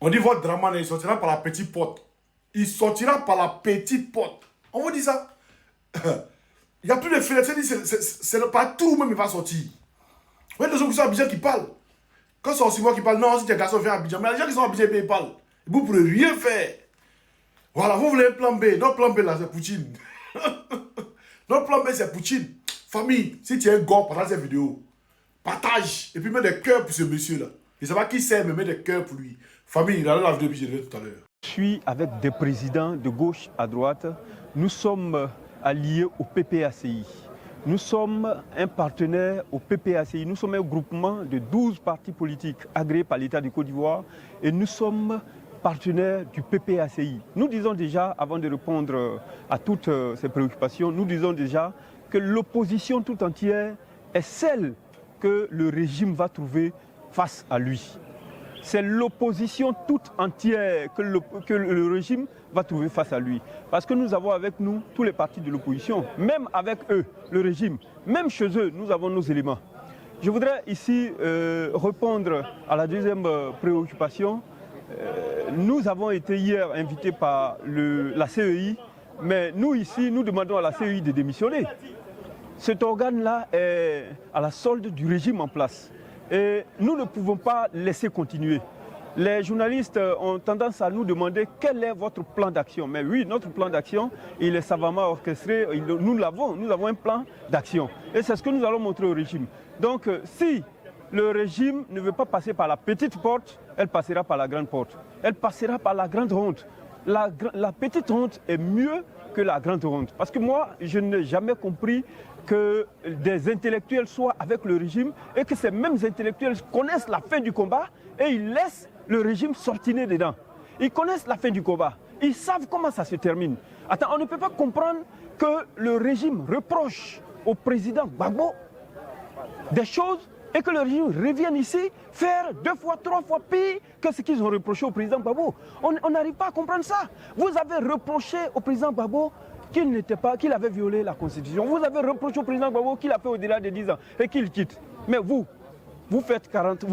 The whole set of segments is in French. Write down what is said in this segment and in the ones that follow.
On dit votre Dramane, il sortira par la petite porte. Il sortira par la petite porte. On vous dit ça. Il n'y a plus de fenêtre. C'est par tout même il va sortir. Vous voyez les gens qui sont à Abidjan qui parlent. Quand c'est aussi moi qui parle, non, si tes garçons viennent à Abidjan. Mais les gens qui sont à Abidjan, ils parlent. Vous ne pourrez rien faire. Voilà, vous voulez un plan B. Notre plan B là, c'est Poutine. Notre plan B, c'est Poutine. Famille, si tu es un gars pendant cette vidéo, partage. Et puis mets des cœurs pour ce monsieur-là. Je ne sais pas qui c'est, mais mets des cœurs pour lui. Famille, regardez la vidéo que je l'ai tout à l'heure. Je suis avec des présidents de gauche à droite. Nous sommes alliés au PPACI. Nous sommes un partenaire au PPACI. Nous sommes un groupement de 12 partis politiques agréés par l'État de Côte d'Ivoire et nous sommes partenaires du PPACI. Nous disons déjà, avant de répondre à toutes ces préoccupations, nous disons déjà que l'opposition tout entière est celle que le régime va trouver face à lui. C'est l'opposition toute entière que le régime va trouver face à lui. Parce que nous avons avec nous tous les partis de l'opposition, même avec eux, le régime, même chez eux, nous avons nos éléments. Je voudrais ici répondre à la deuxième préoccupation. Nous avons été hier invités par la CEI, mais nous ici, nous demandons à la CEI de démissionner. Cet organe-là est à la solde du régime en place. Et nous ne pouvons pas laisser continuer. Les journalistes ont tendance à nous demander quel est votre plan d'action. Mais oui, notre plan d'action, il est savamment orchestré. Nous avons un plan d'action. Et c'est ce que nous allons montrer au régime. Donc, si le régime ne veut pas passer par la petite porte, elle passera par la grande porte. Elle passera par la grande honte. La petite honte est mieux que la grande honte. Parce que moi, je n'ai jamais compris que des intellectuels soient avec le régime et que ces mêmes intellectuels connaissent la fin du combat et ils laissent le régime sortiner dedans. Ils connaissent la fin du combat. Ils savent comment ça se termine. Attends, on ne peut pas comprendre que le régime reproche au président Gbagbo des choses et que le régime revienne ici faire 2 fois, 3 fois pire que ce qu'ils ont reproché au président Gbagbo. On n'arrive pas à comprendre ça. Vous avez reproché au président Gbagbo qu'il avait violé la Constitution. Vous avez reproché au président Gbagbo qu'il a fait au-delà de 10 ans et qu'il quitte. Mais vous faites 4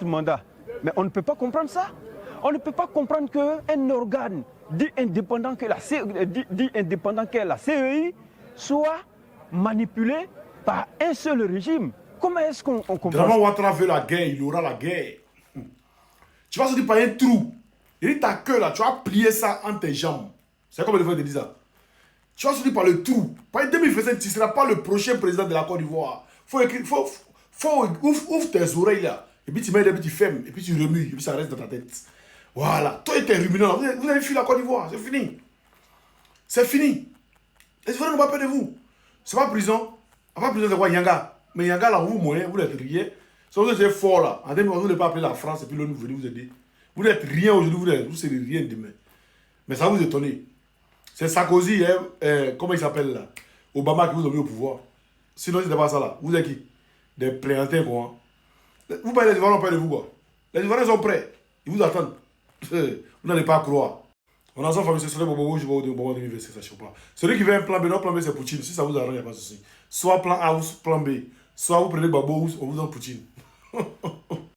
mandats. Mais on ne peut pas comprendre ça. On ne peut pas comprendre qu'un organe dit indépendant qu'est la CEI soit manipulé par un seul régime. Comment est-ce qu'on comprend ça? Dramane Ouattara veut la guerre, il aura la guerre. Tu vas sortir par un trou. Il dit ta queue là, tu vas plier ça entre tes jambes. C'est comme le frère te dit ça. Tu vas sortir par le trou. Par 2025, tu ne seras pas le prochain président de la Côte d'Ivoire. Ouvre tes oreilles là. Et puis tu mets des petits fermes. Et puis tu remues. Et puis ça reste dans ta tête. Voilà. Toi et tes ruminants, vous avez fui la Côte d'Ivoire. C'est fini. C'est fini. Les Ivoiriens n'ont pas peur de vous. C'est pas prison. Pas prison de quoi Yanga. Mais Yanga là, vous moyen, vous n'êtes rien. Si vous êtes fort là, en 2020, vous n'avez pas appelé la France et puis l'ONU venez vous aider. Vous n'êtes rien aujourd'hui, vous serez rien demain. Mais ça vous étonne. C'est Sarkozy, comment il s'appelle là, Obama qui vous a mis au pouvoir. Sinon, c'était pas ça là. Vous êtes qui? Des plaignantins quoi. Vous parlez les Ivoiriens, on parle de vous quoi. Les Ivoiriens sont prêts. Ils vous attendent. Vous n'allez pas croire. On a ensemble famille, c'est sur le Bobo, je vais au moment de l'université. Celui qui veut un plan B, notre plan B c'est Poutine. Si ça vous arrange, il n'y a pas de souci. Soit plan A ou plan B. Soit vous prenez Babo ou on vous donne Poutine.